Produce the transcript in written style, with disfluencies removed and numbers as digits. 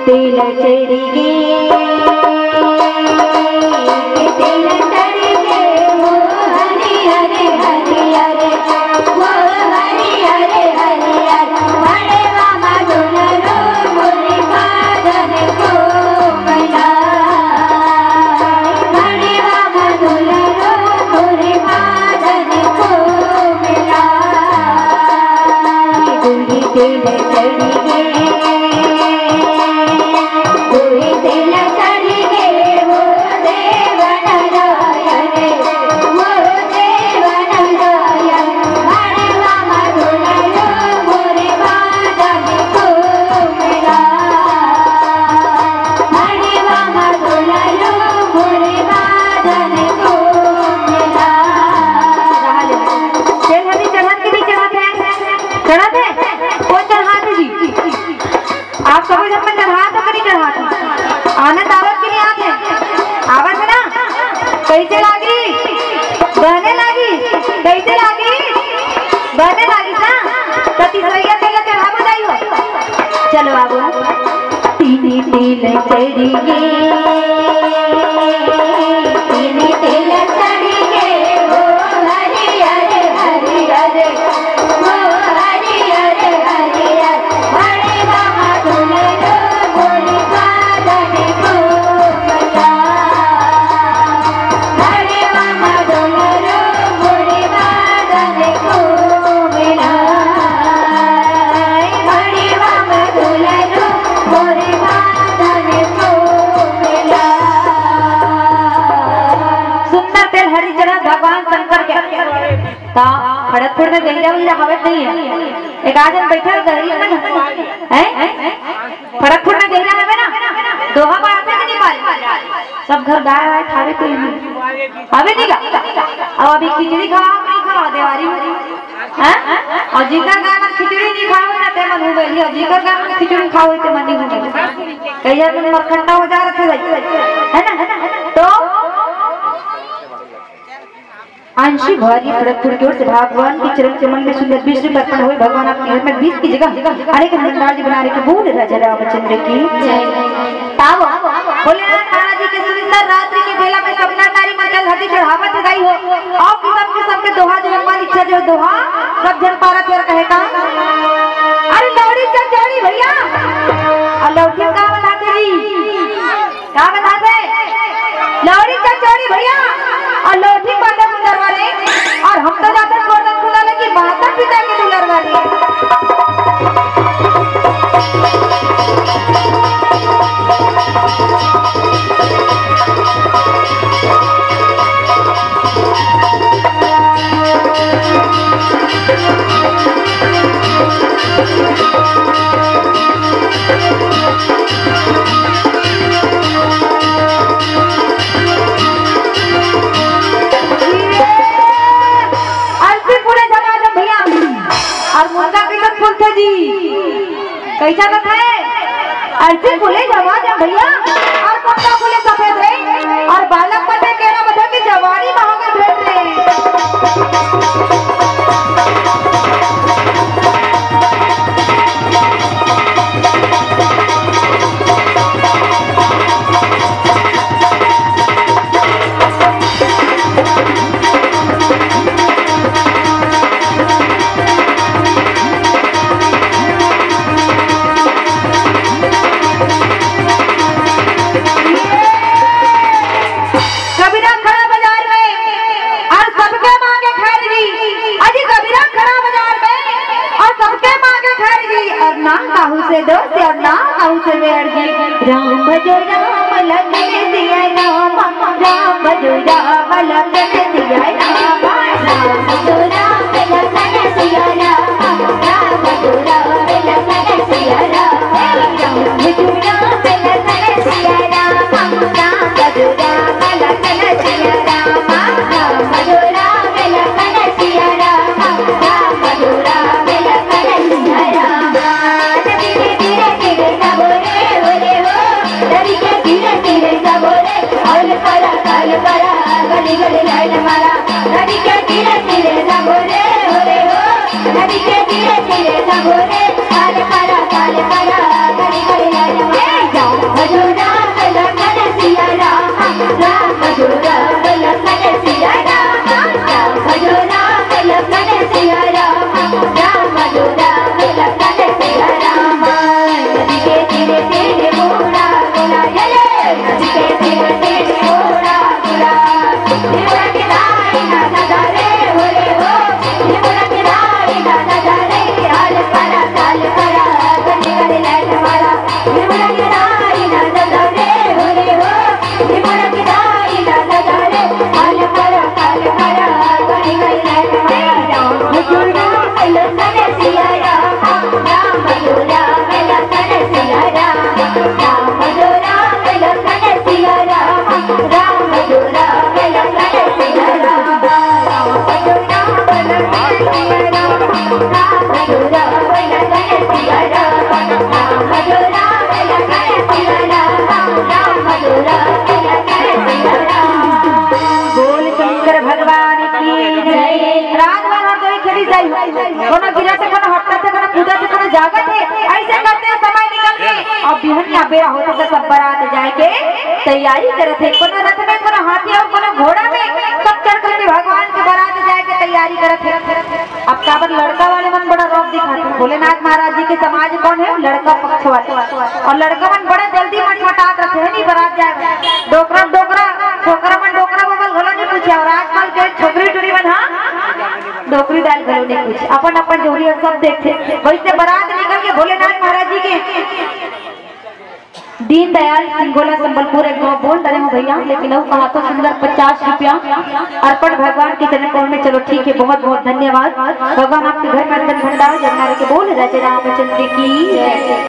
तेल चढ़ी गे तेल चढ़ी गे वो हरि हरे हरि हरे वो हरि हरे हरि हरे बड़े मामा दुलरो मोरे बादन को मिला बड़े मामा दुलरो मोरे बादन को मिला दूरी तेल चढ़ी गे आनंद आवत के लिए आते आवत है ना कैसे लागी बहने लागी कैसे लागी बहने लागी ना तो तीसरा तेल चढ़ा बजाई हो चलो बाबू तीनी तेल चढ़ी गे तीनी तेल चढ़ी गे वो हरि हरे हरि हरे वो हरि हरे हरि हरे बड़े मामा दुलरो मोरे बादन को मिला बड़े मामा दुलरो मोरे बादन को मिला बड़े मामा दुलरो मोरे बादन को मिला। सुंदर तेल हरिचरण भगवान शंकर के खड़गपुर में गहिरा हुई हवत नहीं है एक आदमी बैठा गहरी में हैं खड़गपुर में गहिरा है ना दोहा पर आते नहीं पाए सब घर गाय वाय खावे कोई नहीं अबे नहीं गा अब अभी खिचड़ी खाओ नहीं खाओ देवारी में हैं और जिगर गाय में खिचड़ी नहीं खाओ ना ते मन हो गई और जिगर गाय में खिचड़ी खाओ ते मन नहीं हो गई कई यार मन मरखंडा हो जा रहे थे है ना तो आंशी भवानी खड़गपुर की ओर से भगवान के चरण कमल में सुंदर बीज अर्पण हुए भगवान आपके घर में 20 की जगह अनेक नंदाजी बना रहे बोल राजा रामचंद्र की जय। ताव बोले तारा जी के सुंदर रात्रि के बेला में सपनाकारी मंडल हटी चढ़ावत गई हो और सबके दोहा जो भगवान इच्छा जो दोहा सब जन पारा तेरा कहे का अरे लौड़ी चढ़ी भैया और लौड़ी का बताते जी का बताते लौड़ी चढ़ी भैया और लौटी पाता दुलर वाले और हम तो जाते गोदन खुला लगी माता पिता के दुलर वाले कैसा बात है ऐसे बोले जवान भैया और पक्का बोले सफेद रे और बालक पते कहना बता कि जवानी महागर भेट रे राम भजो राम लखन दिया राम राम भजो राम लखन दिया राम राम भजो राम लखन दिया राम राम भजो राम लखन दिया राम राम भजो राम लखन दिया राम राम भजो राम लखन दिया राम राम भजो राम लखन दिया राम राम भजो राम लखन दिया राम गली गली लाइन मारा नदी के धीरे धीरे सबोरे हो रे हो नदी के धीरे धीरे सबोरे काले पारा गली गली लाइन मारा अब बेरा होते तो सब बारात जाए के तैयारी करत है, कोनो रथ में, कोनो हाथी और कोनो घोड़ा में, सब चढ़ करके भगवान के बारात जाए के तैयारी करत है। अब काबर लड़का वाले मन बड़ा रौब दिखाते, भोलेनाथ महाराज जी के समाज कौन है, लड़का पक्ष वाले, और लड़का मन बड़ा जल्दी मटमटात रहते है, नहीं बारात जाए डोकरा डोकरा छोकरा मन डोकरा बगल घलो नहीं पूछे, और आजकल के छोकरी टुरी मन हाँ डोकरी डाल घलो नहीं पूछे, अपन अपन जोड़ी सब देखते। वैसे बारात निकल के भोलेनाथ महाराज जी के दीन दयाल सिंगोला संबलपुर एक गाँव बोल रहे हो भैया, लेकिन वो कहा तो सुंदर 50 रुपया अर्पण भगवान के चरण में। चलो ठीक है, बहुत बहुत धन्यवाद। भगवान आपके घर में भंडार जगना के बोल राजा रामचंद्र की।